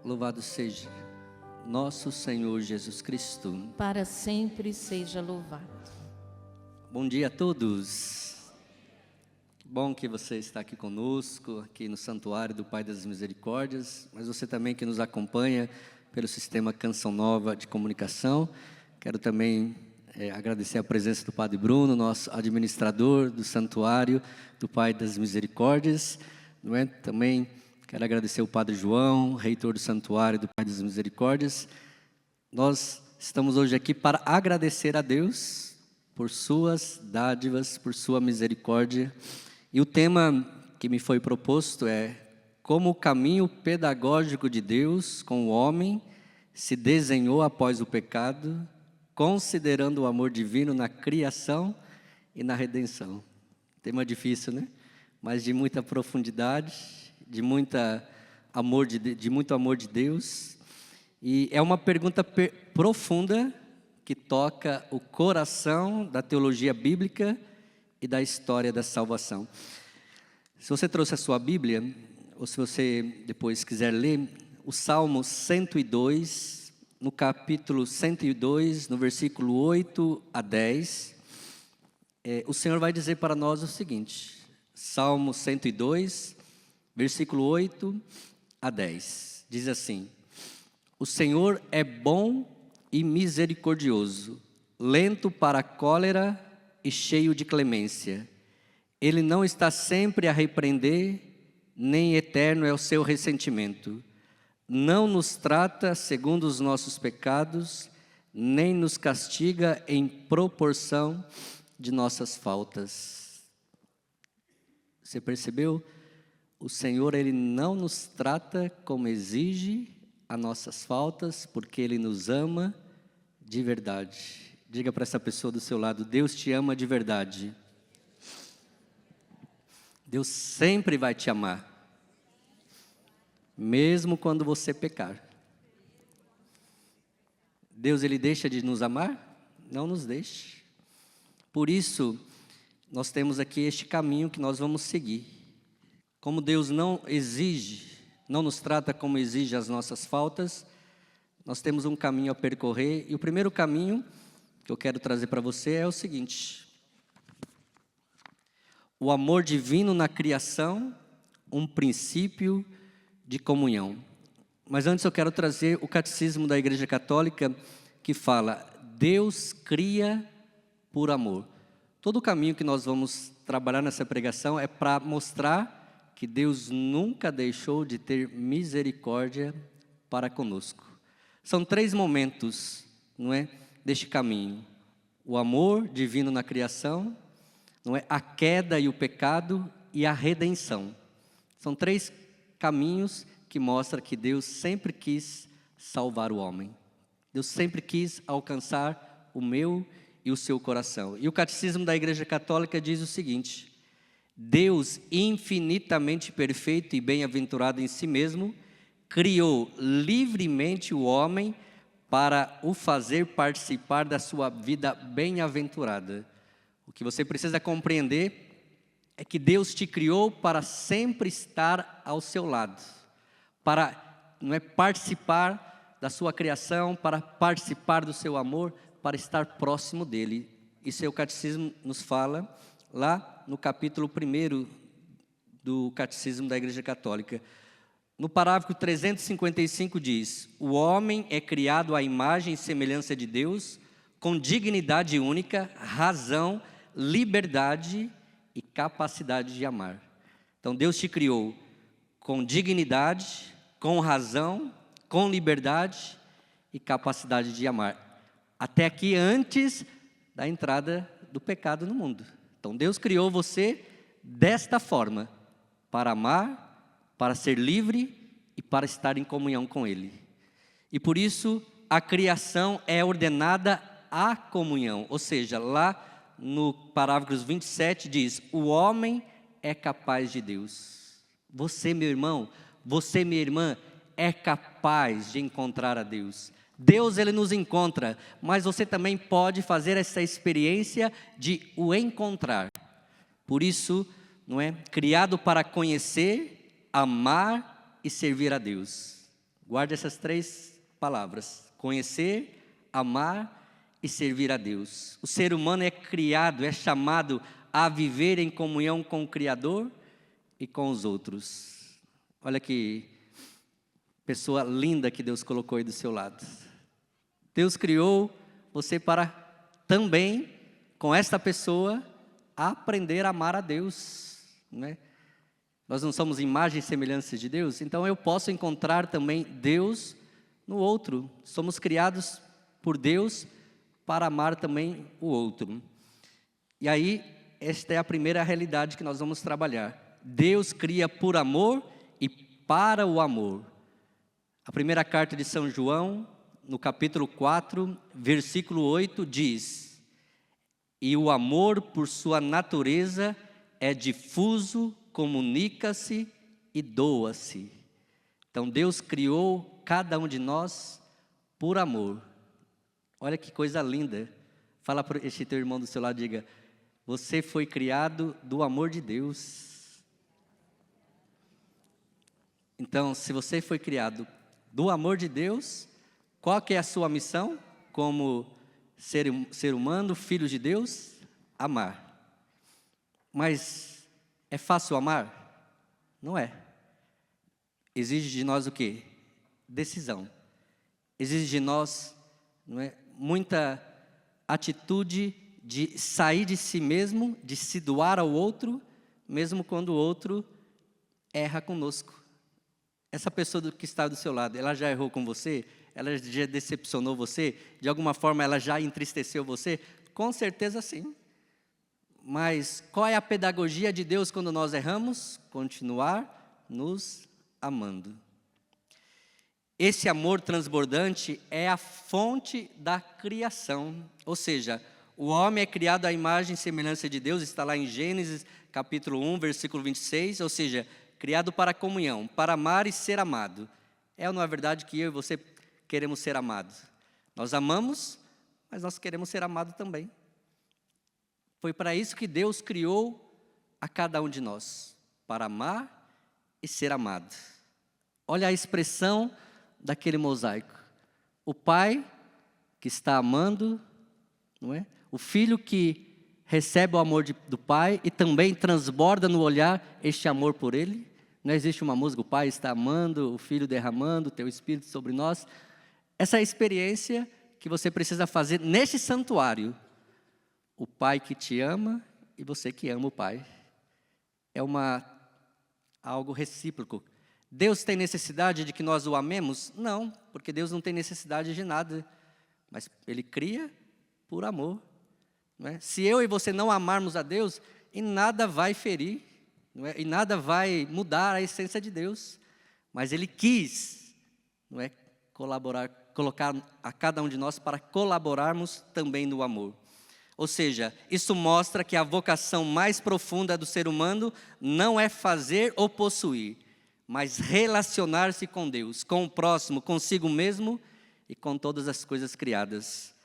Louvado seja nosso Senhor Jesus Cristo. Para sempre seja louvado. Bom dia a todos. Que bom que você está aqui conosco, aqui no Santuário do Pai das Misericórdias, mas você também que nos acompanha pelo sistema Canção Nova de Comunicação. Quero também agradecer a presença do Padre Bruno, nosso administrador do Santuário do Pai das Misericórdias. Também quero agradecer o Padre João, reitor do Santuário do Pai das Misericórdias. Nós estamos hoje aqui para agradecer a Deus por suas dádivas, por sua misericórdia. E o tema que me foi proposto é como o caminho pedagógico de Deus com o homem se desenhou após o pecado, considerando o amor divino na criação e na redenção. Tema difícil, né? Mas de muita profundidade, de muito amor de Deus. E é uma pergunta profunda que toca o coração da teologia bíblica e da história da salvação. Se você trouxe a sua Bíblia, ou se você depois quiser ler, o Salmo 102, no capítulo 102, no versículo 8 a 10, o Senhor vai dizer para nós o seguinte, Salmo 102, versículo 8 a 10, diz assim: O Senhor é bom e misericordioso, lento para a cólera e cheio de clemência. Ele não está sempre a repreender, nem eterno é o seu ressentimento. Não nos trata segundo os nossos pecados, nem nos castiga em proporção de nossas faltas. Você percebeu? O Senhor, Ele não nos trata como exige as nossas faltas, porque Ele nos ama de verdade. Diga para essa pessoa do seu lado, Deus te ama de verdade. Deus sempre vai te amar, mesmo quando você pecar. Deus, Ele deixa de nos amar? Não nos deixa. Por isso, nós temos aqui este caminho que nós vamos seguir. Como Deus não exige, não nos trata como exige as nossas faltas, nós temos um caminho a percorrer. E o primeiro caminho que eu quero trazer para você é o seguinte: o amor divino na criação, um princípio de comunhão. Mas antes eu quero trazer o catecismo da Igreja Católica, que fala, Deus cria por amor. Todo o caminho que nós vamos trabalhar nessa pregação é para mostrar que Deus nunca deixou de ter misericórdia para conosco. São 3 momentos, não é, deste caminho. O amor divino na criação, não é, a queda e o pecado e a redenção. São 3 caminhos que mostram que Deus sempre quis salvar o homem. Deus sempre quis alcançar o meu e o seu coração. E o catecismo da Igreja Católica diz o seguinte: Deus, infinitamente perfeito e bem-aventurado em si mesmo, criou livremente o homem para o fazer participar da sua vida bem-aventurada. O que você precisa compreender é que Deus te criou para sempre estar ao seu lado, para participar da sua criação, para participar do seu amor, para estar próximo dele. Isso é o catecismo nos fala lá no capítulo 1 do catecismo da Igreja Católica. No parágrafo 355 diz: o homem é criado à imagem e semelhança de Deus, com dignidade única, razão, liberdade e capacidade de amar. Então Deus te criou com dignidade, com razão, com liberdade e capacidade de amar. Até aqui antes da entrada do pecado no mundo. Então Deus criou você desta forma, para amar, para ser livre e para estar em comunhão com Ele. E por isso a criação é ordenada à comunhão, ou seja, lá no parágrafo 27 diz, o homem é capaz de Deus. Você, meu irmão, você, minha irmã, é capaz de encontrar a Deus. Deus, Ele nos encontra, mas você também pode fazer essa experiência de o encontrar. Por isso, não é? Criado para conhecer, amar e servir a Deus. Guarde essas 3 palavras: conhecer, amar e servir a Deus. O ser humano é criado, é chamado a viver em comunhão com o Criador e com os outros. Olha que pessoa linda que Deus colocou aí do seu lado. Deus criou você para também, com esta pessoa, aprender a amar a Deus, né? Nós não somos imagem e semelhança de Deus, então eu posso encontrar também Deus no outro. Somos criados por Deus para amar também o outro. E aí, esta é a primeira realidade que nós vamos trabalhar. Deus cria por amor e para o amor. A primeira carta de São João, no capítulo 4, versículo 8, diz: e o amor, por sua natureza, é difuso, comunica-se e doa-se. Então Deus criou cada um de nós por amor. Olha que coisa linda. Fala para este teu irmão do seu lado, diga: você foi criado do amor de Deus. Então, se você foi criado do amor de Deus, qual que é a sua missão como ser humano, filho de Deus? Amar. Mas é fácil amar? Não é. Exige de nós o quê? Decisão. Exige de nós, não é, muita atitude de sair de si mesmo, de se doar ao outro, mesmo quando o outro erra conosco. Essa pessoa que está do seu lado, ela já errou com você? Ela já decepcionou você? De alguma forma ela já entristeceu você? Com certeza sim. Mas qual é a pedagogia de Deus quando nós erramos? Continuar nos amando. Esse amor transbordante é a fonte da criação. Ou seja, o homem é criado à imagem e semelhança de Deus, está lá em Gênesis capítulo 1, versículo 26, ou seja, criado para a comunhão, para amar e ser amado. É ou não é verdade que eu e você queremos ser amados? Nós amamos, mas nós queremos ser amados também. Foi para isso que Deus criou a cada um de nós, para amar e ser amado. Olha a expressão daquele mosaico. O pai que está amando, não é? O filho que recebe o amor do pai e também transborda no olhar este amor por ele. Não existe uma música, o pai está amando, o filho derramando o teu espírito sobre nós. Essa é a experiência que você precisa fazer neste santuário. O pai que te ama e você que ama o pai. É algo recíproco. Deus tem necessidade de que nós o amemos? Não, porque Deus não tem necessidade de nada. Mas Ele cria por amor. Não é? Se eu e você não amarmos a Deus, em nada vai ferir, não é? E nada vai mudar a essência de Deus. Mas Ele quis, não é, colocar a cada um de nós para colaborarmos também no amor. Ou seja, isso mostra que a vocação mais profunda do ser humano não é fazer ou possuir, mas relacionar-se com Deus, com o próximo, consigo mesmo e com todas as coisas criadas.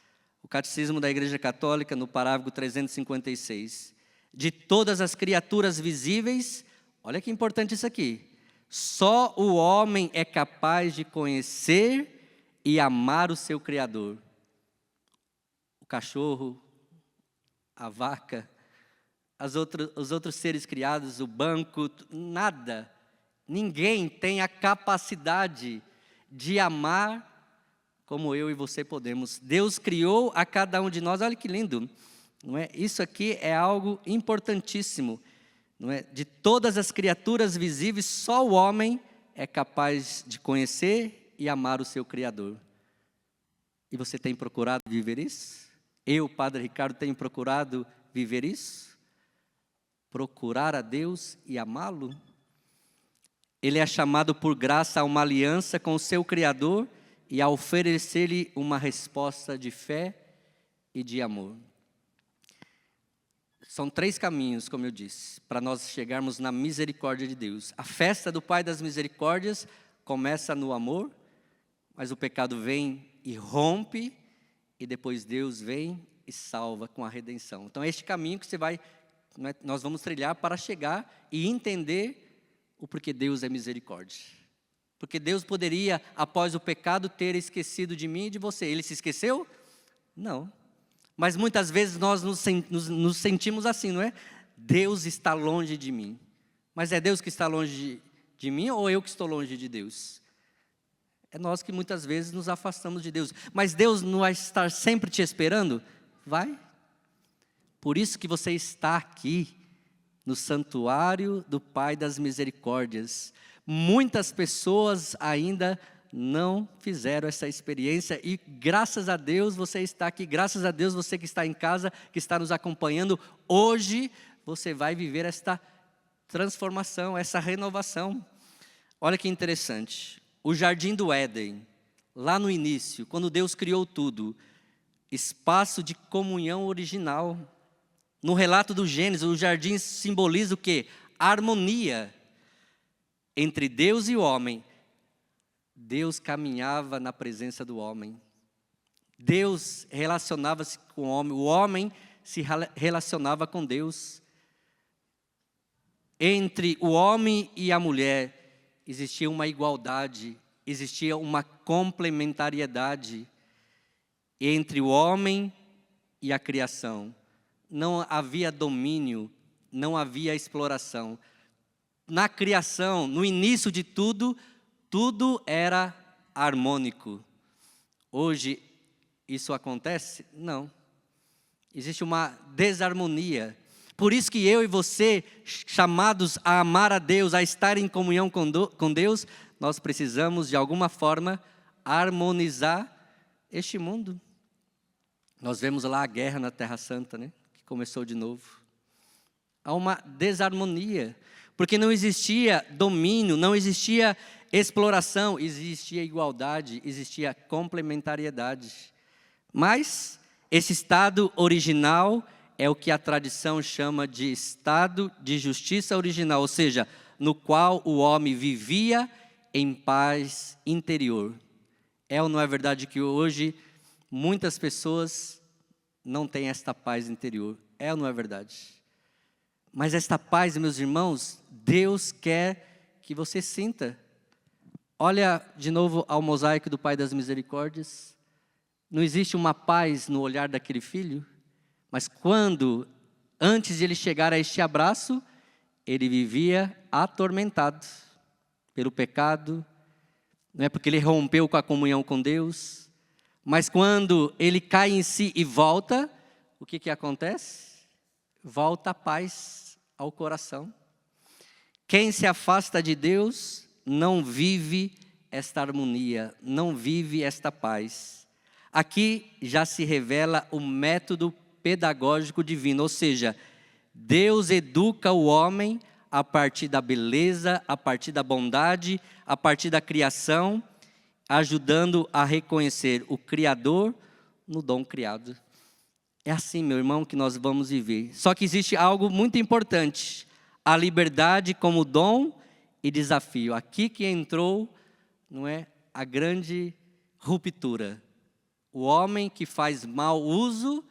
O Catecismo da Igreja Católica, no parágrafo 356, de todas as criaturas visíveis, olha que importante isso aqui, só o homem é capaz de conhecer e amar o seu Criador. O cachorro, a vaca, os outros seres criados, o banco, nada. Ninguém tem a capacidade de amar como eu e você podemos. Deus criou a cada um de nós, olha que lindo, não é? Isso aqui é algo importantíssimo, não é? De todas as criaturas visíveis, só o homem é capaz de conhecer e amar o seu Criador. E você tem procurado viver isso? Eu, Padre Ricardo, tenho procurado viver isso? Procurar a Deus e amá-lo? Ele é chamado por graça a uma aliança com o seu Criador e a oferecer-lhe uma resposta de fé e de amor. São 3 caminhos, como eu disse, para nós chegarmos na misericórdia de Deus. A festa do Pai das Misericórdias começa no amor, mas o pecado vem e rompe, e depois Deus vem e salva com a redenção. Então é este caminho que nós vamos trilhar para chegar e entender o porquê Deus é misericórdia. Porque Deus poderia, após o pecado, ter esquecido de mim e de você. Ele se esqueceu? Não. Mas muitas vezes nós nos sentimos assim, não é? Deus está longe de mim. Mas é Deus que está longe de mim ou eu que estou longe de Deus? É nós que muitas vezes nos afastamos de Deus. Mas Deus não vai estar sempre te esperando? Vai. Por isso que você está aqui, no santuário do Pai das Misericórdias. Muitas pessoas ainda não fizeram essa experiência e graças a Deus você está aqui, graças a Deus você que está em casa, que está nos acompanhando, hoje você vai viver esta transformação, essa renovação. Olha que interessante, o jardim do Éden, lá no início, quando Deus criou tudo, espaço de comunhão original. No relato do Gênesis, o jardim simboliza o quê? A harmonia entre Deus e o homem. Deus caminhava na presença do homem. Deus relacionava-se com o homem se relacionava com Deus. Entre o homem e a mulher existia uma igualdade, existia uma complementariedade. Entre o homem e a criação não havia domínio, não havia exploração. Na criação, no início de tudo, tudo era harmônico. Hoje, isso acontece? Não. Existe uma desarmonia. Por isso que eu e você, chamados a amar a Deus, a estar em comunhão com Deus, nós precisamos, de alguma forma, harmonizar este mundo. Nós vemos lá a guerra na Terra Santa, né? Que começou de novo. Há uma desarmonia. Porque não existia domínio, não existia exploração, existia igualdade, existia complementariedade. Mas esse estado original é o que a tradição chama de estado de justiça original, ou seja, no qual o homem vivia em paz interior. É ou não é verdade que hoje muitas pessoas não têm esta paz interior? É ou não é verdade? Mas esta paz, meus irmãos, Deus quer que você sinta. Olha de novo ao mosaico do Pai das Misericórdias. Não existe uma paz no olhar daquele filho? Mas quando, antes de ele chegar a este abraço, ele vivia atormentado pelo pecado, não é porque ele rompeu com a comunhão com Deus. Mas quando ele cai em si e volta, o que acontece? Volta a paz ao coração. Quem se afasta de Deus não vive esta harmonia, não vive esta paz. Aqui já se revela o método pedagógico divino, ou seja, Deus educa o homem a partir da beleza, a partir da bondade, a partir da criação, ajudando a reconhecer o Criador no dom criado. É assim, meu irmão, que nós vamos viver. Só que existe algo muito importante. A liberdade como dom e desafio. Aqui que entrou, não é, a grande ruptura. O homem que faz mau uso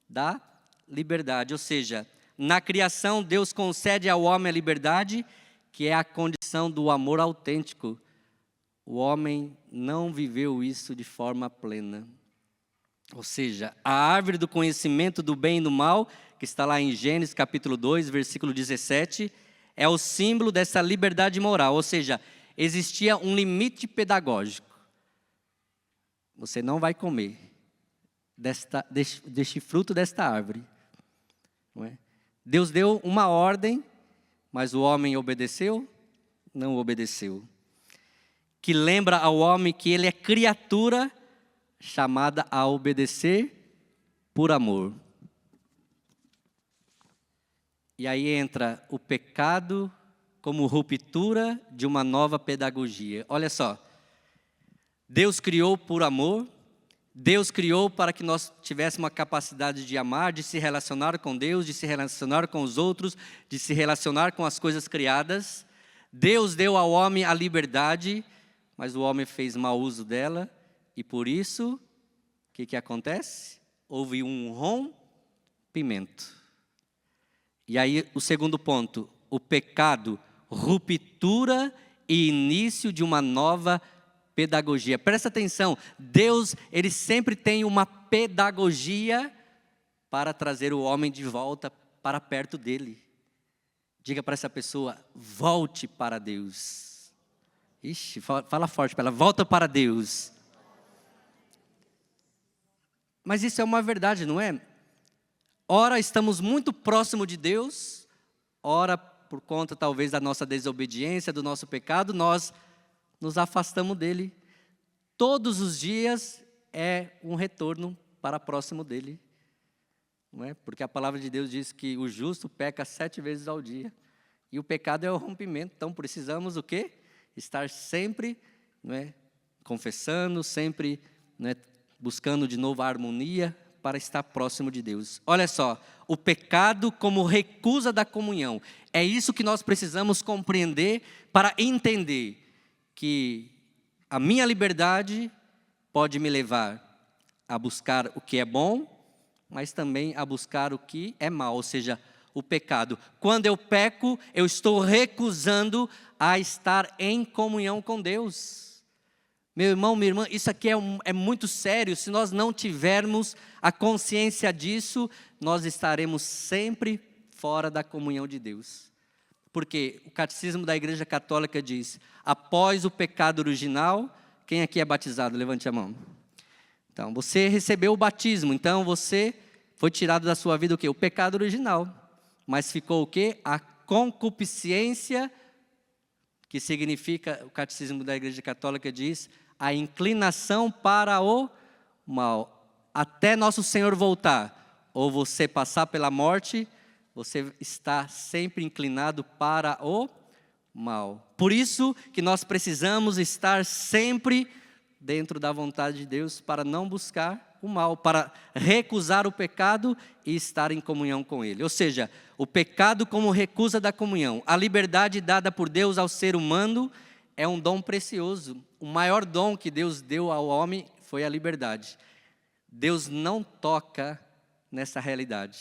da liberdade. Ou seja, na criação Deus concede ao homem a liberdade, que é a condição do amor autêntico. O homem não viveu isso de forma plena. Ou seja, a árvore do conhecimento do bem e do mal, que está lá em Gênesis capítulo 2, versículo 17, é o símbolo dessa liberdade moral. Ou seja, existia um limite pedagógico. Você não vai comer deste fruto desta árvore. Não é? Deus deu uma ordem, mas o homem obedeceu? Não obedeceu. Que lembra ao homem que ele é criatura chamada a obedecer por amor. E aí entra o pecado como ruptura de uma nova pedagogia. Olha só, Deus criou por amor, Deus criou para que nós tivéssemos a capacidade de amar, de se relacionar com Deus, de se relacionar com os outros, de se relacionar com as coisas criadas. Deus deu ao homem a liberdade, mas o homem fez mau uso dela. E por isso, o que acontece? Houve um rompimento. E aí o segundo ponto, o pecado, ruptura e início de uma nova pedagogia. Presta atenção, Deus, Ele sempre tem uma pedagogia para trazer o homem de volta para perto dEle. Diga para essa pessoa, volte para Deus. Ixi, fala forte para ela, volta para Deus. Mas isso é uma verdade, não é? Ora, estamos muito próximo de Deus, ora, por conta talvez da nossa desobediência, do nosso pecado, nós nos afastamos dEle. Todos os dias é um retorno para próximo dEle. Não é? Porque a palavra de Deus diz que o justo peca 7 vezes ao dia. E o pecado é o rompimento. Então precisamos o quê? Estar sempre, não é, confessando, sempre, não é, buscando de novo a harmonia para estar próximo de Deus. Olha só, o pecado como recusa da comunhão. É isso que nós precisamos compreender para entender que a minha liberdade pode me levar a buscar o que é bom, mas também a buscar o que é mal, ou seja, o pecado. Quando eu peco, eu estou recusando a estar em comunhão com Deus. Meu irmão, minha irmã, isso aqui é muito sério. Se nós não tivermos a consciência disso, nós estaremos sempre fora da comunhão de Deus. Porque o Catecismo da Igreja Católica diz, após o pecado original, quem aqui é batizado? Levante a mão. Então, você recebeu o batismo, então você foi tirado da sua vida o quê? O pecado original. Mas ficou o quê? A concupiscência, que significa, o Catecismo da Igreja Católica diz, a inclinação para o mal. Até nosso Senhor voltar, ou você passar pela morte, você está sempre inclinado para o mal. Por isso que nós precisamos estar sempre dentro da vontade de Deus para não buscar o mal, para recusar o pecado e estar em comunhão com Ele. Ou seja, o pecado como recusa da comunhão. A liberdade dada por Deus ao ser humano é um dom precioso. O maior dom que Deus deu ao homem foi a liberdade. Deus não toca nessa realidade.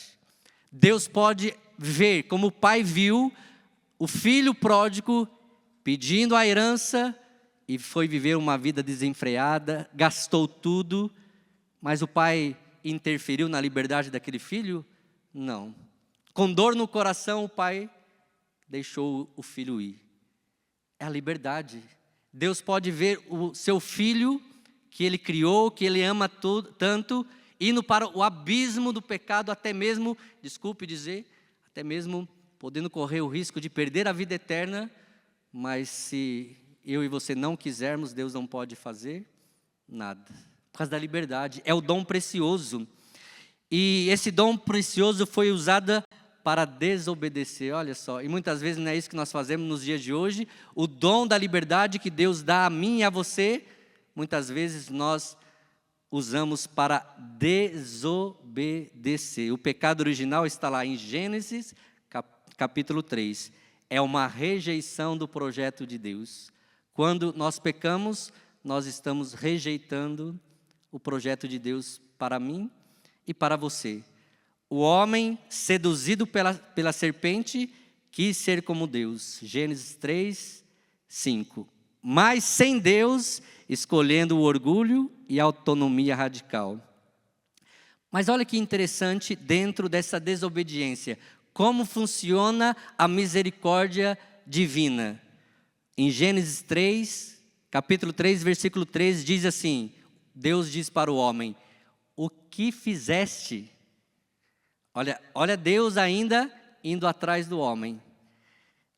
Deus pode ver, como o pai viu, o filho pródigo pedindo a herança e foi viver uma vida desenfreada, gastou tudo, mas o pai interferiu na liberdade daquele filho? Não. Com dor no coração, o pai deixou o filho ir. É a liberdade. Deus pode ver o seu filho, que ele criou, que ele ama tanto, indo para o abismo do pecado, até mesmo, desculpe dizer, até mesmo podendo correr o risco de perder a vida eterna, mas se eu e você não quisermos, Deus não pode fazer nada. Por causa da liberdade, é o dom precioso. E esse dom precioso foi usado para desobedecer, olha só. E muitas vezes não é isso que nós fazemos nos dias de hoje. O dom da liberdade que Deus dá a mim e a você, muitas vezes nós usamos para desobedecer. O pecado original está lá em Gênesis, capítulo 3. É uma rejeição do projeto de Deus. Quando nós pecamos, nós estamos rejeitando o projeto de Deus para mim e para você. O homem, seduzido pela serpente, quis ser como Deus. Gênesis 3, 5. Mas sem Deus, escolhendo o orgulho e a autonomia radical. Mas olha que interessante dentro dessa desobediência. Como funciona a misericórdia divina. Em Gênesis 3, capítulo 3, versículo 3, diz assim, Deus diz para o homem, o que fizeste? Olha Deus ainda indo atrás do homem.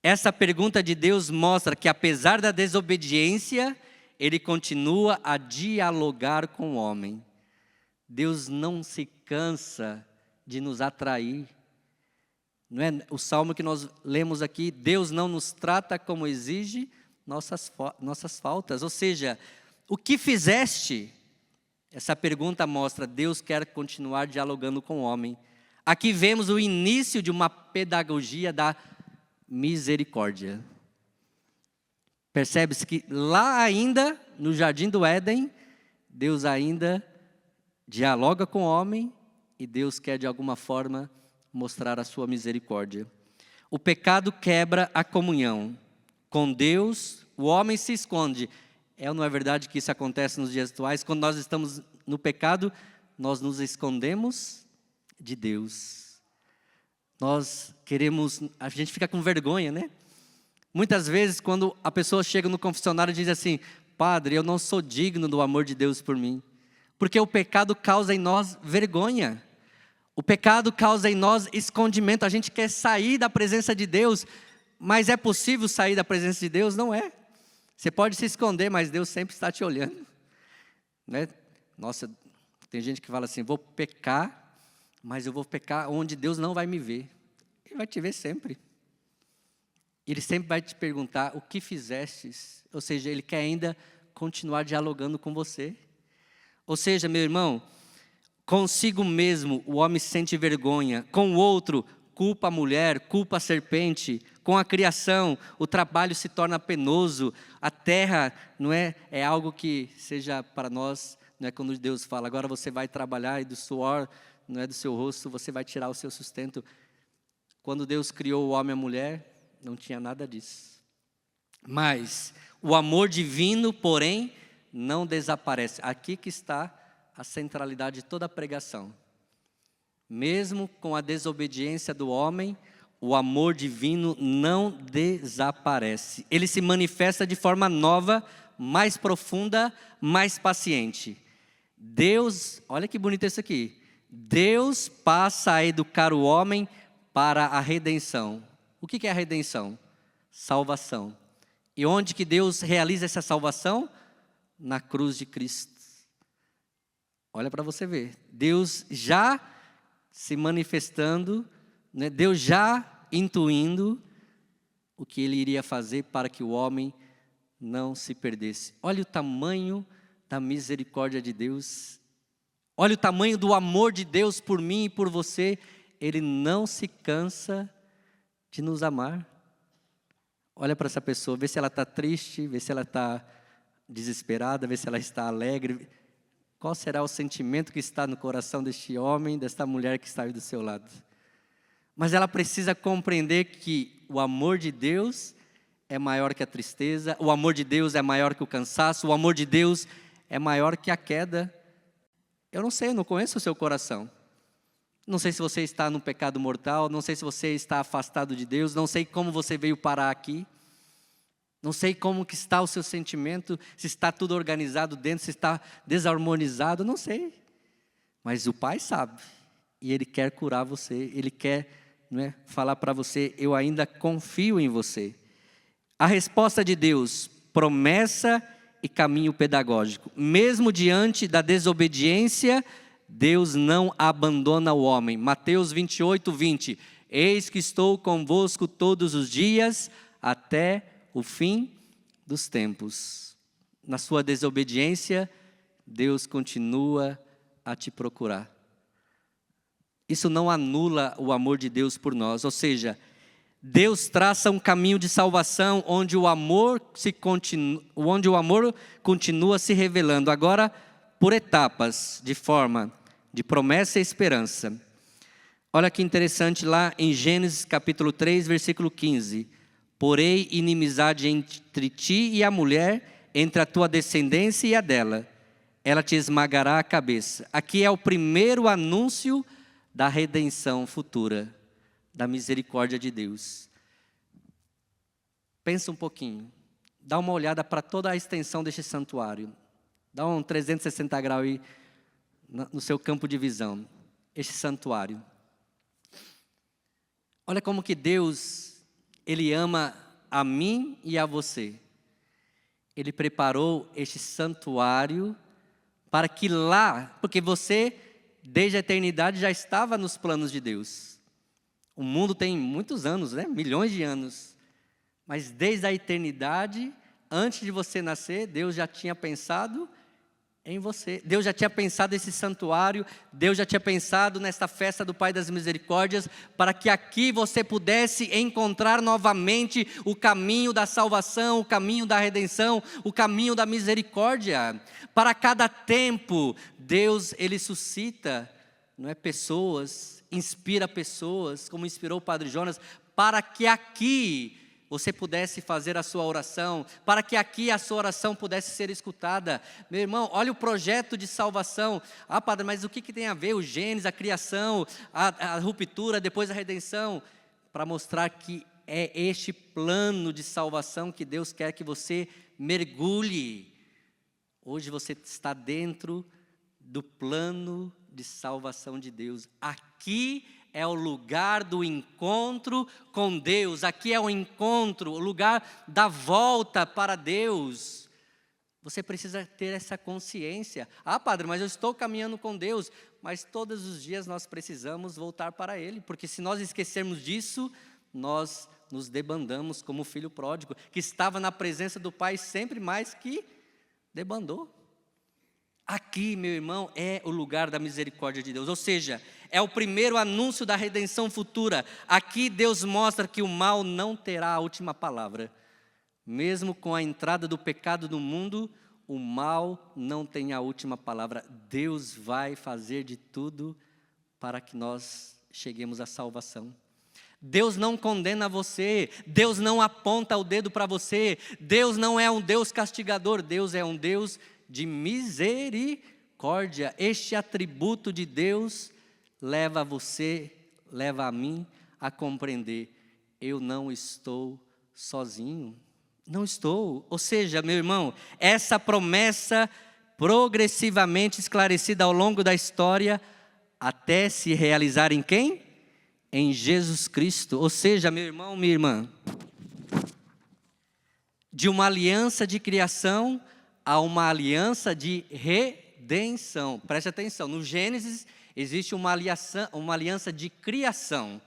Essa pergunta de Deus mostra que apesar da desobediência, Ele continua a dialogar com o homem. Deus não se cansa de nos atrair. Não é? O salmo que nós lemos aqui, Deus não nos trata como exige nossas faltas. Ou seja, o que fizeste? Essa pergunta mostra, Deus quer continuar dialogando com o homem. Aqui vemos o início de uma pedagogia da misericórdia. Percebe-se que lá ainda, no jardim do Éden, Deus ainda dialoga com o homem e Deus quer de alguma forma mostrar a sua misericórdia. O pecado quebra a comunhão com Deus, o homem se esconde. É ou não é verdade que isso acontece nos dias atuais? Quando nós estamos no pecado, nós nos escondemos de Deus. A gente fica com vergonha, né? Muitas vezes, quando a pessoa chega no confessionário e diz assim: Padre, eu não sou digno do amor de Deus por mim. Porque o pecado causa em nós vergonha. O pecado causa em nós escondimento. A gente quer sair da presença de Deus, mas é possível sair da presença de Deus? Não é. Você pode se esconder, mas Deus sempre está te olhando, né? Nossa, tem gente que fala assim: vou pecar, mas eu vou pecar onde Deus não vai me ver. Ele vai te ver sempre. Ele sempre vai te perguntar o que fizestes. Ou seja, Ele quer ainda continuar dialogando com você. Ou seja, meu irmão, consigo mesmo o homem sente vergonha, com o outro culpa a mulher, culpa a serpente, com a criação o trabalho se torna penoso, a terra não é algo que seja para nós, não é quando Deus fala, agora você vai trabalhar e do suor, não é do seu rosto, você vai tirar o seu sustento. Quando Deus criou o homem e a mulher, não tinha nada disso. Mas o amor divino, porém, não desaparece. Aqui que está a centralidade de toda a pregação. Mesmo com a desobediência do homem, o amor divino não desaparece. Ele se manifesta de forma nova, mais profunda, mais paciente. Deus, olha que bonito isso aqui. Deus passa a educar o homem para a redenção. O que é a redenção? Salvação. E onde que Deus realiza essa salvação? Na cruz de Cristo. Olha para você ver. Deus já se manifestando, né? Deus já intuindo o que Ele iria fazer para que o homem não se perdesse. Olha o tamanho da misericórdia de Deus. Olha o tamanho do amor de Deus por mim e por você. Ele não se cansa de nos amar. Olha para essa pessoa, vê se ela está triste, vê se ela está desesperada, vê se ela está alegre. Qual será o sentimento que está no coração deste homem, desta mulher que está aí do seu lado? Mas ela precisa compreender que o amor de Deus é maior que a tristeza, o amor de Deus é maior que o cansaço, o amor de Deus é maior que a queda. Eu não sei, eu não conheço o seu coração. Não sei se você está no pecado mortal, não sei se você está afastado de Deus, não sei como você veio parar aqui. Não sei como que está o seu sentimento, se está tudo organizado dentro, se está desarmonizado, não sei. Mas o Pai sabe, e Ele quer curar você, Ele quer, não é, falar para você, eu ainda confio em você. A resposta de Deus, promessa e caminho pedagógico. Mesmo diante da desobediência, Deus não abandona o homem. Mateus 28, 20. Eis que estou convosco todos os dias, até o fim dos tempos. Na sua desobediência, Deus continua a te procurar. Isso não anula o amor de Deus por nós, ou seja, Deus traça um caminho de salvação onde o amor continua se revelando, agora por etapas, de forma de promessa e esperança. Olha que interessante lá em Gênesis capítulo 3, versículo 15. Porém, inimizade entre ti e a mulher, entre a tua descendência e a dela. Ela te esmagará a cabeça. Aqui é o primeiro anúncio da redenção futura, da misericórdia de Deus. Pensa um pouquinho. Dá uma olhada para toda a extensão deste santuário. Dá um 360 graus aí no seu campo de visão. Este santuário. Olha como que Deus, Ele ama a mim e a você. Ele preparou este santuário para que lá, porque você, desde a eternidade, já estava nos planos de Deus. O mundo tem muitos anos, né? Milhões de anos. Mas desde a eternidade, antes de você nascer, Deus já tinha pensado em você. Deus já tinha pensado nesse santuário, Deus já tinha pensado nesta festa do Pai das Misericórdias, para que aqui você pudesse encontrar novamente o caminho da salvação, o caminho da redenção, o caminho da misericórdia. Para cada tempo, Deus, Ele suscita, não é, pessoas, inspira pessoas, como inspirou o Padre Jonas, para que aqui você pudesse fazer a sua oração, para que aqui a sua oração pudesse ser escutada. Meu irmão, olha o projeto de salvação. Ah, padre, mas o que tem a ver o Gênesis, a criação, a ruptura, depois a redenção? Para mostrar que é este plano de salvação que Deus quer que você mergulhe. Hoje você está dentro do plano de salvação de Deus. Aqui é o lugar do encontro com Deus. Aqui é o encontro, o lugar da volta para Deus. Você precisa ter essa consciência. Ah, padre, mas eu estou caminhando com Deus. Mas todos os dias nós precisamos voltar para Ele. Porque se nós esquecermos disso, nós nos debandamos como o filho pródigo, que estava na presença do Pai sempre mais que debandou. Aqui, meu irmão, é o lugar da misericórdia de Deus, ou seja, é o primeiro anúncio da redenção futura. Aqui Deus mostra que o mal não terá a última palavra. Mesmo com a entrada do pecado no mundo, o mal não tem a última palavra. Deus vai fazer de tudo para que nós cheguemos à salvação. Deus não condena você, Deus não aponta o dedo para você, Deus não é um Deus castigador, Deus é um Deus de misericórdia. Este atributo de Deus leva você, leva a mim a compreender: eu não estou sozinho, não estou. Ou seja, meu irmão, essa promessa progressivamente esclarecida ao longo da história, até se realizar em quem? Em Jesus Cristo. Ou seja, meu irmão, minha irmã, de uma aliança de criação a uma aliança de redenção. Preste atenção, no Gênesis existe uma aliança de criação.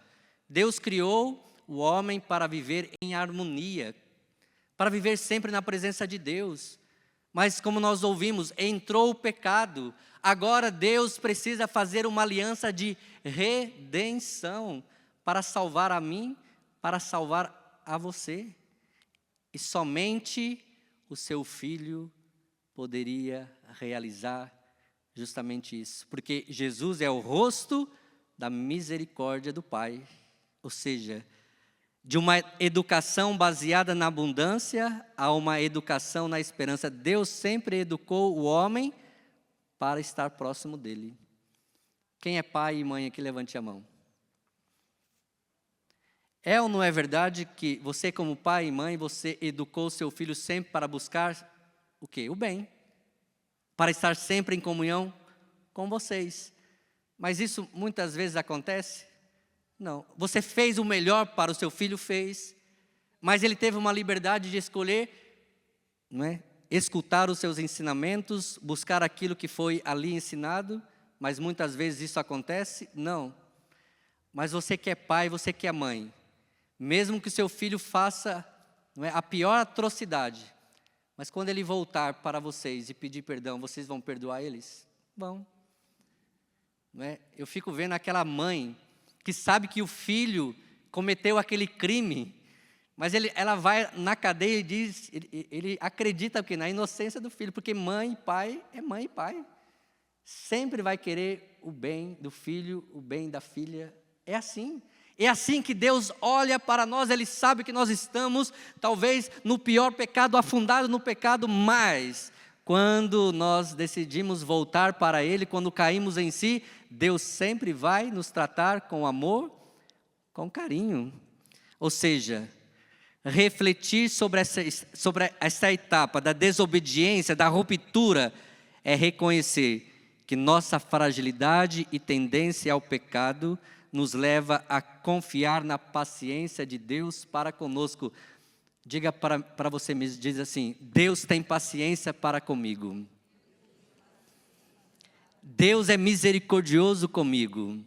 Deus criou o homem para viver em harmonia, para viver sempre na presença de Deus. Mas como nós ouvimos, entrou o pecado. Agora Deus precisa fazer uma aliança de redenção para salvar a mim, para salvar a você. E somente o seu Filho poderia realizar justamente isso. Porque Jesus é o rosto da misericórdia do Pai. Ou seja, de uma educação baseada na abundância a uma educação na esperança. Deus sempre educou o homem para estar próximo dele. Quem é pai e mãe aqui, levante a mão. É ou não é verdade que você, como pai e mãe, você educou seu filho sempre para buscar o quê? O bem. Para estar sempre em comunhão com vocês. Mas isso muitas vezes acontece? Não. Você fez o melhor para o seu filho, fez. Mas ele teve uma liberdade de escolher, não é? Escutar os seus ensinamentos, buscar aquilo que foi ali ensinado. Mas muitas vezes isso acontece? Não. Mas você que é pai, você que é mãe, mesmo que o seu filho faça, não é, a pior atrocidade, mas quando ele voltar para vocês e pedir perdão, vocês vão perdoar eles? Vão. Não é? Eu fico vendo aquela mãe que sabe que o filho cometeu aquele crime, mas ela vai na cadeia e diz, ele acredita que na inocência do filho, porque mãe e pai é mãe e pai. Sempre vai querer o bem do filho, o bem da filha. É assim. É assim que Deus olha para nós. Ele sabe que nós estamos, talvez, no pior pecado, afundado no pecado, mas quando nós decidimos voltar para Ele, quando caímos em si, Deus sempre vai nos tratar com amor, com carinho. Ou seja, refletir sobre essa etapa da desobediência, da ruptura, é reconhecer que nossa fragilidade e tendência ao pecado nos leva a confiar na paciência de Deus para conosco. Diga para você mesmo, diz assim: Deus tem paciência para comigo. Deus é misericordioso comigo.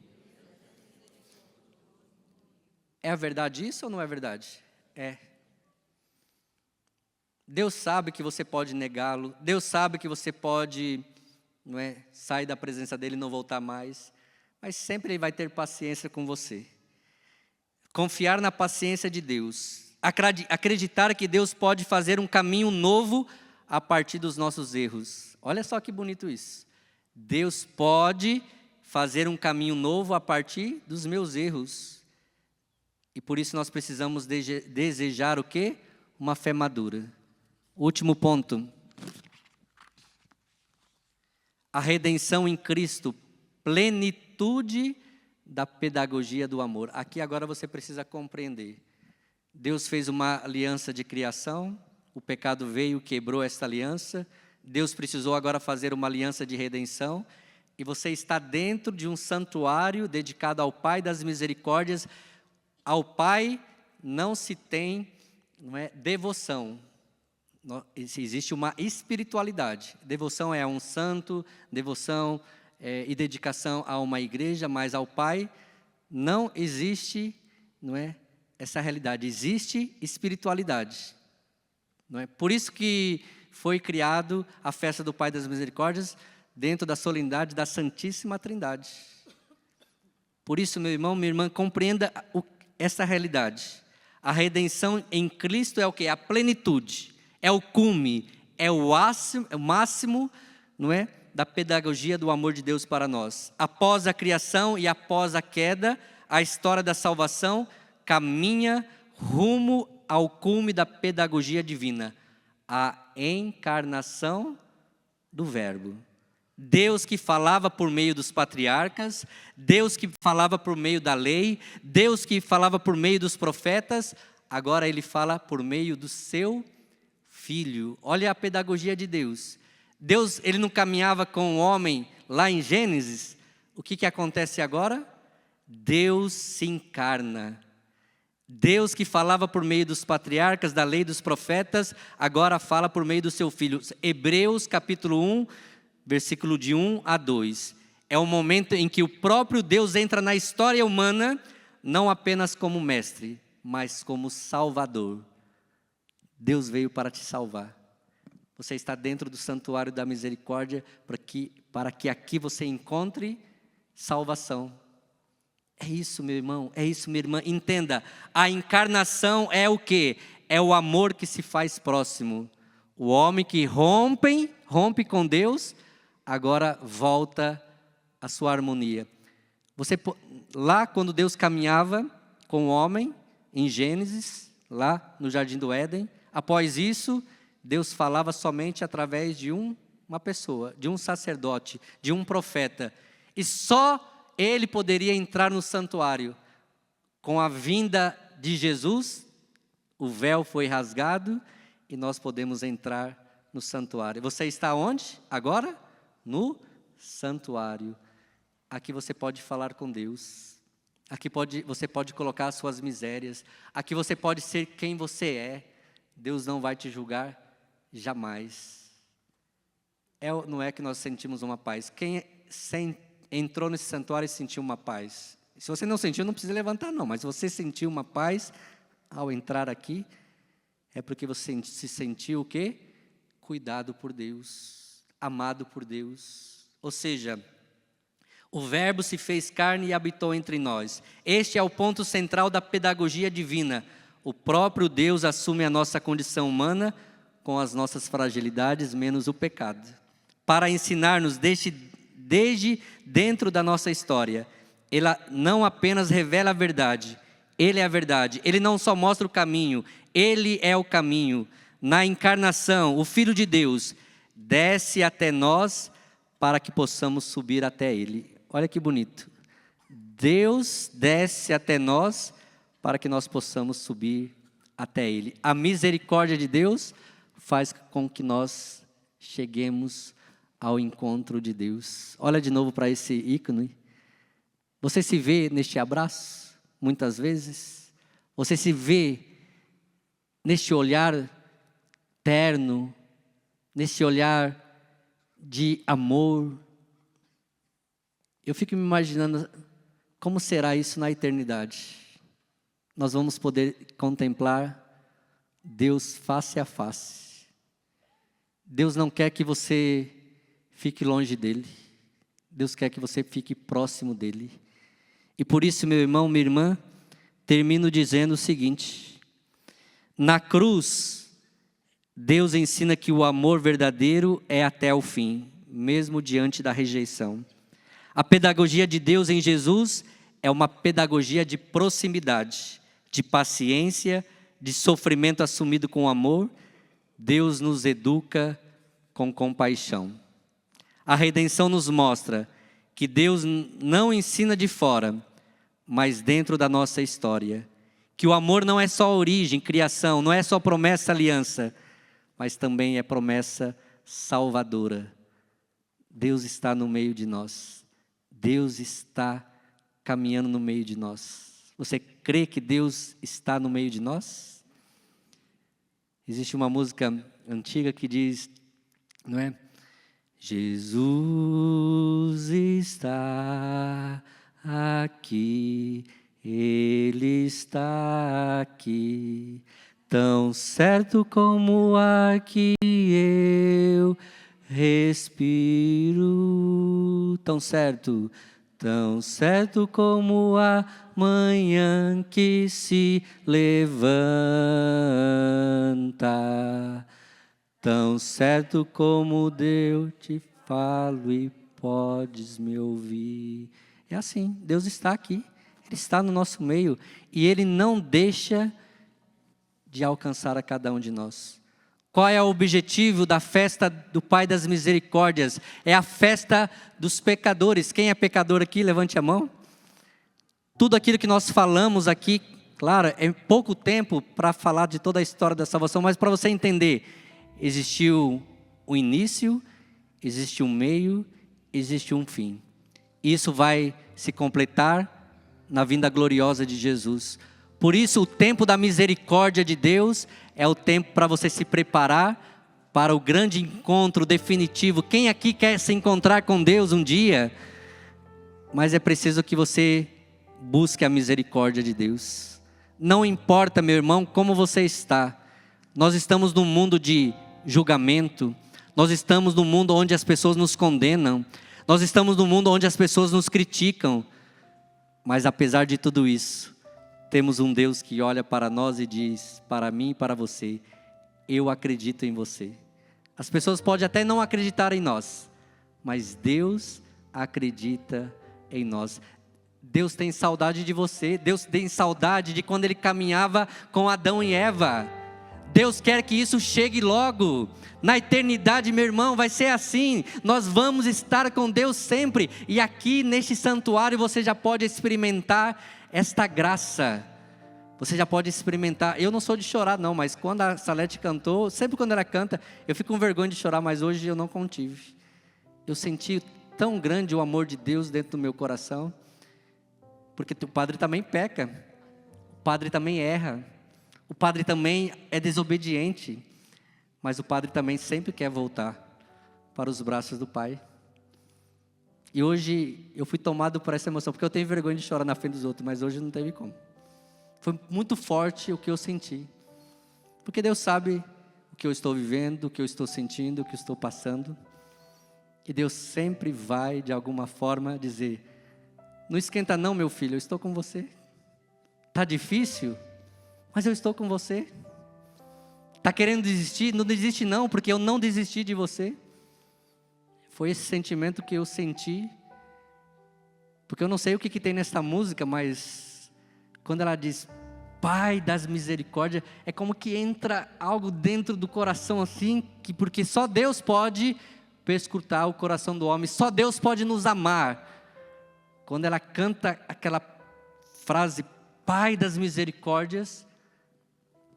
É a verdade isso ou não é verdade? É. Deus sabe que você pode negá-lo. Deus sabe que você pode, não é, sair da presença dele e não voltar mais. Mas sempre Ele vai ter paciência com você. Confiar na paciência de Deus. Acreditar que Deus pode fazer um caminho novo a partir dos nossos erros. Olha só que bonito isso. Deus pode fazer um caminho novo a partir dos meus erros. E por isso nós precisamos desejar o quê? Uma fé madura. Último ponto. A redenção em Cristo, plenitude da pedagogia do amor. Aqui agora você precisa compreender. Deus fez uma aliança de criação, o pecado veio, quebrou essa aliança. Deus precisou agora fazer uma aliança de redenção. E você está dentro de um santuário dedicado ao Pai das misericórdias. Ao Pai não se tem, não é, devoção. Existe uma espiritualidade. Devoção é a um santo, devoção e dedicação a uma igreja, mas ao Pai não existe, não é, essa realidade. Existe espiritualidade. Não é? Por isso que foi criado a festa do Pai das Misericórdias dentro da solenidade da Santíssima Trindade. Por isso, meu irmão, minha irmã, compreenda essa realidade. A redenção em Cristo é o quê? A plenitude, é o cume, é o máximo, não é, da pedagogia do amor de Deus para nós. Após a criação e após a queda, a história da salvação caminha rumo ao cume da pedagogia divina, a encarnação do Verbo. Deus que falava por meio dos patriarcas, Deus que falava por meio da lei, Deus que falava por meio dos profetas, agora Ele fala por meio do seu Filho. Olha a pedagogia de Deus. Deus, Ele não caminhava com o homem lá em Gênesis. O que acontece agora? Deus se encarna. Deus que falava por meio dos patriarcas, da lei dos profetas, agora fala por meio do seu Filho. Hebreus capítulo 1, versículo de 1 a 2. É o momento em que o próprio Deus entra na história humana, não apenas como mestre, mas como salvador. Deus veio para te salvar. Você está dentro do santuário da misericórdia para que aqui você encontre salvação. É isso, meu irmão, é isso, minha irmã. Entenda, a encarnação é o quê? É o amor que se faz próximo. O homem que rompe com Deus, agora volta à sua harmonia. Lá quando Deus caminhava com o homem, em Gênesis, lá no Jardim do Éden, após isso, Deus falava somente através de uma pessoa, de um sacerdote, de um profeta. E só ele poderia entrar no santuário. Com a vinda de Jesus, o véu foi rasgado e nós podemos entrar no santuário. Você está onde agora? No santuário. Aqui você pode falar com Deus. Aqui você pode colocar as suas misérias. Aqui você pode ser quem você é. Deus não vai te julgar jamais. Não é que nós sentimos uma paz. Quem entrou nesse santuário e sentiu uma paz? Se você não sentiu, não precisa levantar não. Mas se você sentiu uma paz ao entrar aqui, é porque você se sentiu o quê? Cuidado por Deus, amado por Deus. Ou seja, o Verbo se fez carne e habitou entre nós. Este é o ponto central da pedagogia divina. O próprio Deus assume a nossa condição humana com as nossas fragilidades, menos o pecado, para ensinar-nos desde dentro da nossa história. Ele não apenas revela a verdade, Ele é a verdade. Ele não só mostra o caminho, Ele é o caminho. Na encarnação, o Filho de Deus desce até nós para que possamos subir até Ele. Olha que bonito. Deus desce até nós para que nós possamos subir até Ele. A misericórdia de Deus faz com que nós cheguemos ao encontro de Deus. Olha de novo para esse ícone. Você se vê neste abraço, muitas vezes? Você se vê neste olhar terno, nesse olhar de amor? Eu fico me imaginando como será isso na eternidade. Nós vamos poder contemplar Deus face a face. Deus não quer que você fique longe dEle. Deus quer que você fique próximo dEle. E por isso, meu irmão, minha irmã, termino dizendo o seguinte: na cruz, Deus ensina que o amor verdadeiro é até o fim, mesmo diante da rejeição. A pedagogia de Deus em Jesus é uma pedagogia de proximidade. de paciência, de sofrimento assumido com amor, Deus nos educa com compaixão. A redenção nos mostra que Deus não ensina de fora, mas dentro da nossa história. Que o amor não é só origem, criação, não é só promessa, aliança, mas também é promessa salvadora. Deus está no meio de nós. Deus está caminhando no meio de nós. Você crê que Deus está no meio de nós? Existe uma música antiga que diz, não é? Jesus está aqui, Ele está aqui, tão certo como o ar que eu respiro, tão certo como a manhã que se levanta, tão certo como Deus te falo e podes me ouvir. É assim, Deus está aqui, Ele está no nosso meio e Ele não deixa de alcançar a cada um de nós. Qual é o objetivo da festa do Pai das Misericórdias? É a festa dos pecadores. Quem é pecador aqui? Levante a mão. Tudo aquilo que nós falamos aqui, claro, é pouco tempo para falar de toda a história da salvação, mas para você entender, existiu um início, existe um meio, existe um fim. Isso vai se completar na vinda gloriosa de Jesus. Por isso, o tempo da misericórdia de Deus é o tempo para você se preparar para o grande encontro definitivo. Quem aqui quer se encontrar com Deus um dia? Mas é preciso que você busque a misericórdia de Deus. Não importa, meu irmão, como você está. Nós estamos num mundo de julgamento. Nós estamos num mundo onde as pessoas nos condenam. Nós estamos num mundo onde as pessoas nos criticam. Mas apesar de tudo isso, temos um Deus que olha para nós e diz, para mim e para você, eu acredito em você. As pessoas podem até não acreditar em nós, mas Deus acredita em nós. Deus tem saudade de você, Deus tem saudade de quando Ele caminhava com Adão e Eva. Deus quer que isso chegue logo. Na eternidade, meu irmão, vai ser assim. Nós vamos estar com Deus sempre. E aqui neste santuário você já pode experimentar esta graça. Você já pode experimentar. Eu não sou de chorar não, mas quando a Salete cantou, sempre quando ela canta, eu fico com vergonha de chorar, mas hoje eu não contive. Eu senti tão grande o amor de Deus dentro do meu coração, porque o padre também peca, o padre também erra, o padre também é desobediente, mas o padre também sempre quer voltar para os braços do Pai. E hoje eu fui tomado por essa emoção, porque eu tenho vergonha de chorar na frente dos outros, mas hoje não teve como. Foi muito forte o que eu senti, porque Deus sabe o que eu estou vivendo, o que eu estou sentindo, o que eu estou passando, e Deus sempre vai de alguma forma dizer, não esquenta não, meu filho, eu estou com você. Está difícil, mas eu estou com você. Está querendo desistir? Não desiste não, porque eu não desisti de você. Foi esse sentimento que eu senti, porque eu não sei o que tem nessa música, mas quando ela diz, Pai das misericórdias, é como que entra algo dentro do coração assim, porque só Deus pode perscrutar o coração do homem, só Deus pode nos amar. Quando ela canta aquela frase, Pai das misericórdias,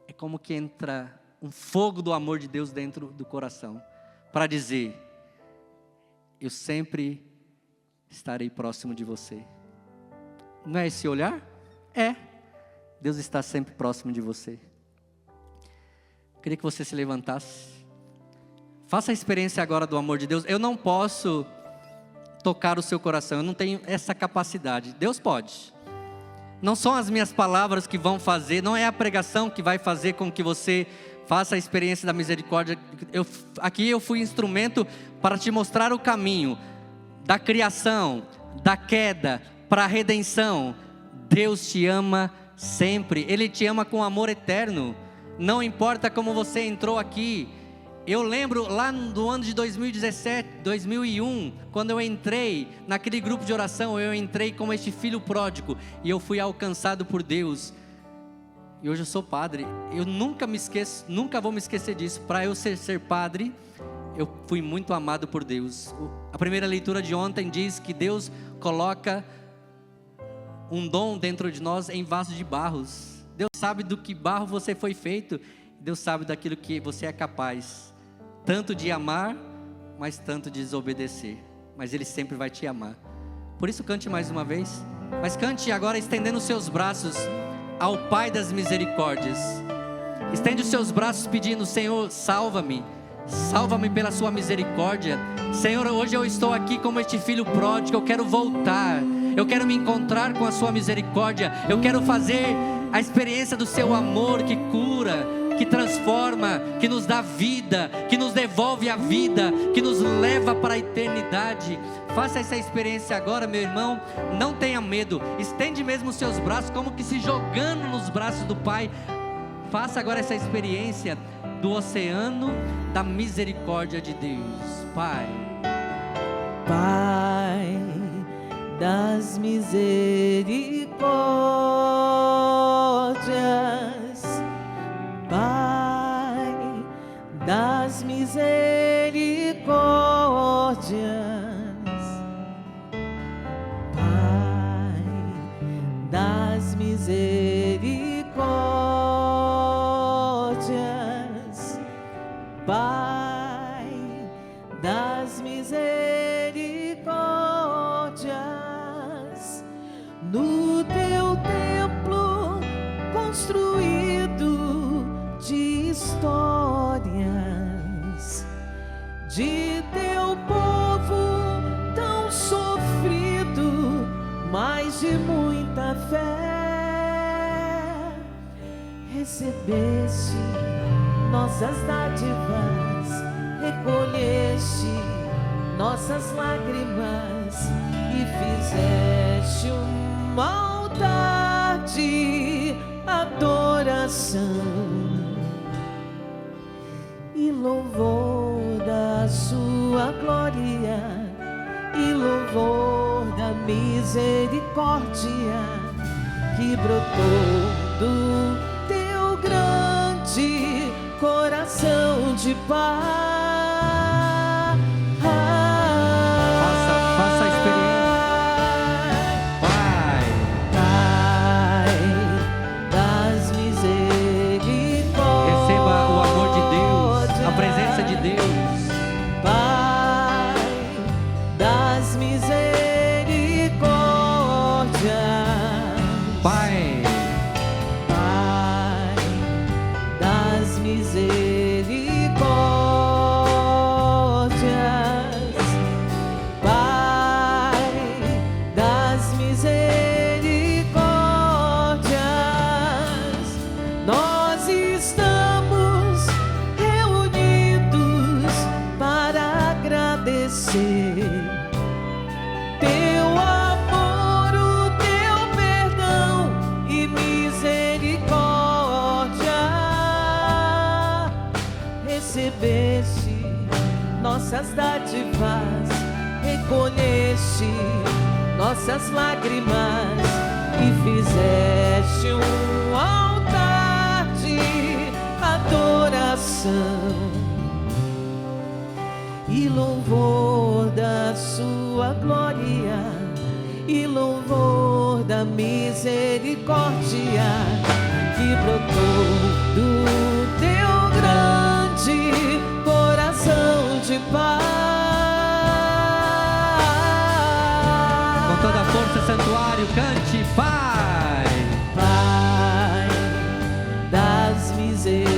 é como que entra um fogo do amor de Deus dentro do coração, para dizer, eu sempre estarei próximo de você. Não é esse olhar? É. Deus está sempre próximo de você. Eu queria que você se levantasse. Faça a experiência agora do amor de Deus. Eu não posso tocar o seu coração, eu não tenho essa capacidade. Deus pode. Não são as minhas palavras que vão fazer, não é a pregação que vai fazer com que você faça a experiência da misericórdia. Aqui eu fui instrumento para te mostrar o caminho da criação, da queda, para a redenção. Deus te ama sempre, Ele te ama com amor eterno. Não importa como você entrou aqui. Eu lembro lá no ano de 2017, 2001, quando eu entrei naquele grupo de oração, eu entrei como este filho pródigo, e eu fui alcançado por Deus. E hoje eu sou padre. Eu nunca vou me esquecer disso. Para eu ser padre, eu fui muito amado por Deus. A primeira leitura de ontem diz que Deus coloca um dom dentro de nós em vasos de barros. Deus sabe do que barro você foi feito. Deus sabe daquilo que você é capaz, tanto de amar, mas tanto de desobedecer. Mas Ele sempre vai te amar. Por isso cante mais uma vez. Mas cante agora estendendo os seus braços ao Pai das misericórdias. Estende os seus braços pedindo: Senhor, salva-me. Salva-me pela sua misericórdia. Senhor, hoje eu estou aqui como este filho pródigo. Eu quero voltar. Eu quero me encontrar com a sua misericórdia. Eu quero fazer a experiência do seu amor que cura, que transforma, que nos dá vida, que nos devolve a vida, que nos leva para a eternidade. Faça essa experiência agora, meu irmão. Não tenha medo. Estende mesmo os seus braços, como que se jogando nos braços do Pai. Faça agora essa experiência do oceano da misericórdia de Deus. Pai, Pai das misericórdias, Pai das misericórdias, Pai das misericórdias, Pai das misericórdias, no teu templo construído de histórias, de teu povo tão sofrido, mas de muita fé, recebeste nossas dádivas, recolheste nossas lágrimas e fizeste uma altar de adoração e louvor da sua glória e louvor da misericórdia que brotou do teu grande coração de paz. faça a experiência. Pai, Pai das misericórdias, receba o amor de Deus, a presença de Deus. Pai das misericórdias, Pai, Pai das misericórdias, Pai das misericórdias, nós estamos reunidos para agradecer teu amor, o teu perdão e misericórdia. Recebeste nossas dádivas, recolheste nossas lágrimas e fizeste um altar de adoração e louvor da sua glória e louvor da misericórdia que brotou do teu grande coração de paz. com toda a força, santuário, cante, Pai. Pai das misericórdias,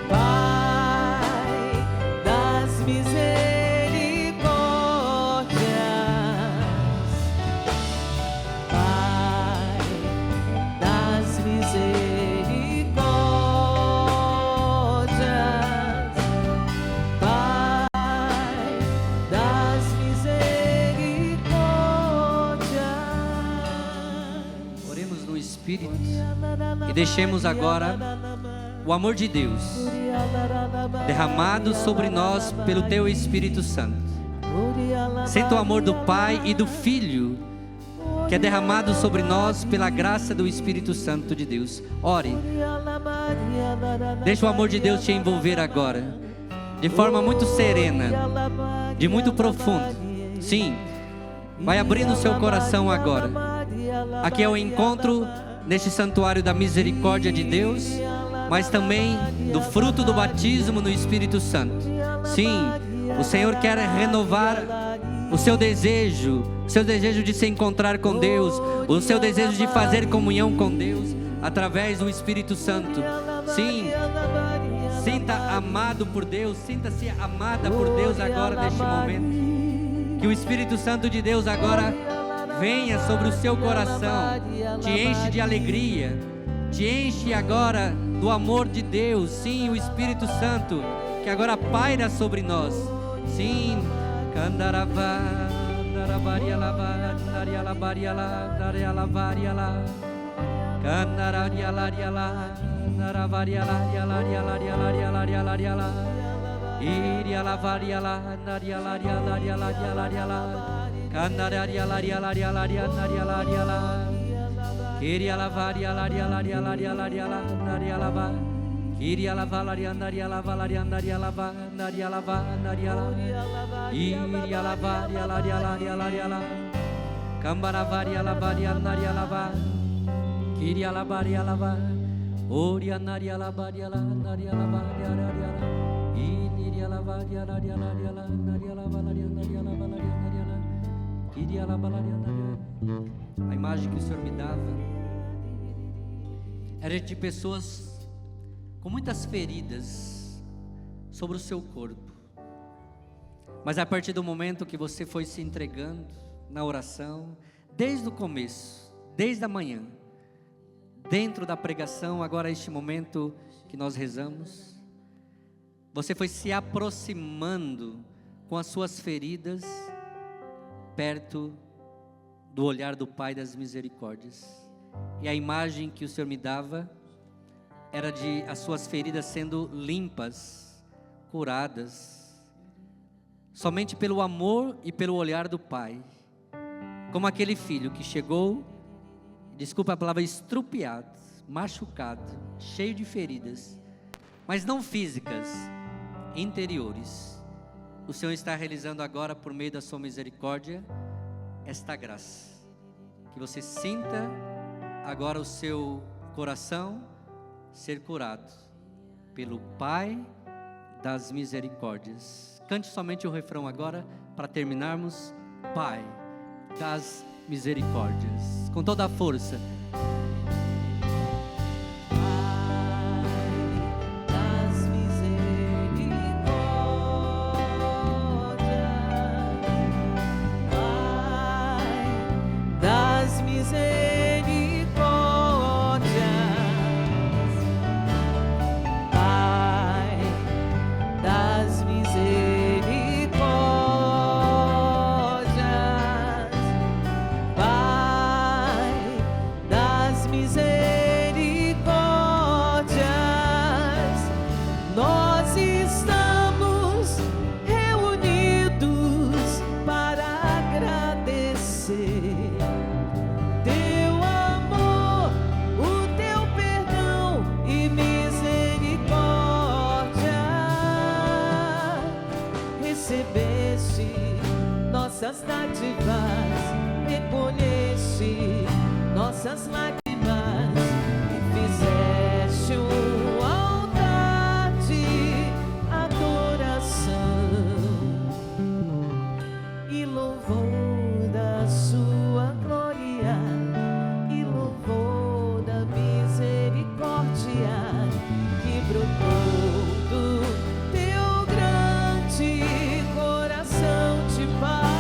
Pai das misericórdias, Pai das misericórdias, Pai das misericórdias. Oremos no Espírito e deixemos agora o amor de Deus derramado sobre nós pelo Teu Espírito Santo. Sinta o amor do Pai e do Filho que é derramado sobre nós pela graça do Espírito Santo de Deus. Ore. Deixa o amor de Deus te envolver agora, de forma muito serena, de muito profundo. Sim, vai abrindo o seu coração agora. Aqui é o encontro neste santuário da misericórdia de Deus, mas também do fruto do batismo no Espírito Santo. Sim, o Senhor quer renovar o seu desejo de se encontrar com Deus, o seu desejo de fazer comunhão com Deus através do Espírito Santo. Sim, sinta amado por Deus, sinta-se amada por Deus agora neste momento. Que o Espírito Santo de Deus agora venha sobre o seu coração, te enche de alegria, te enche agora do amor de Deus. Sim, o Espírito Santo que agora paira sobre nós. Sim, Candaravá, Narabaria Lava, Naria Labaria La, Naria Lavaria La, Candararia Laria La, Naravaria Laria Laria Laria Laria Laria Laria La, Iria Lavaria La, Naria Laria Laria Laria Laria La, Candararia Laria Laria Laria Naria Laria La, Iria Lavaria Laria Laria Laria Laria La, Naria Lava, Iria Lavalaria Naria Lavalaria Naria Lava, Naria Lava, Naria La, Iria Lavaria Laria Laria Laria La, Cambaravaria Lavaria Naria Lava, Iria Lavaria Lava, Oria Naria Lavaria La, Naria Lavaria Naria La, Iria Lavaria Laria Laria La, Naria Lavalaria Naria Lavalaria Naria La, Iria Lavalaria Naria. A imagem que o Senhor me dava era de pessoas com muitas feridas sobre o seu corpo, mas a partir do momento que você foi se entregando na oração, desde o começo, desde a manhã, dentro da pregação, agora este momento que nós rezamos, você foi se aproximando com as suas feridas, perto do olhar do Pai das misericórdias. E a imagem que o Senhor me dava era de as suas feridas sendo limpas, curadas, somente pelo amor e pelo olhar do Pai. Como aquele filho que chegou, desculpa a palavra, estrupiado, machucado, cheio de feridas, mas não físicas, interiores. O Senhor está realizando agora, por meio da sua misericórdia, esta graça. Que você sinta agora o seu coração ser curado pelo Pai das misericórdias. Cante somente o refrão agora, para terminarmos. Pai das misericórdias, com toda a força. Nossas dádivas, recolheste nossas lágrimas e fizeste um altar de adoração e louvor da sua glória e louvor da misericórdia que brotou do teu grande coração de paz.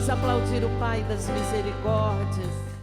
Aplaudir o Pai das misericórdias.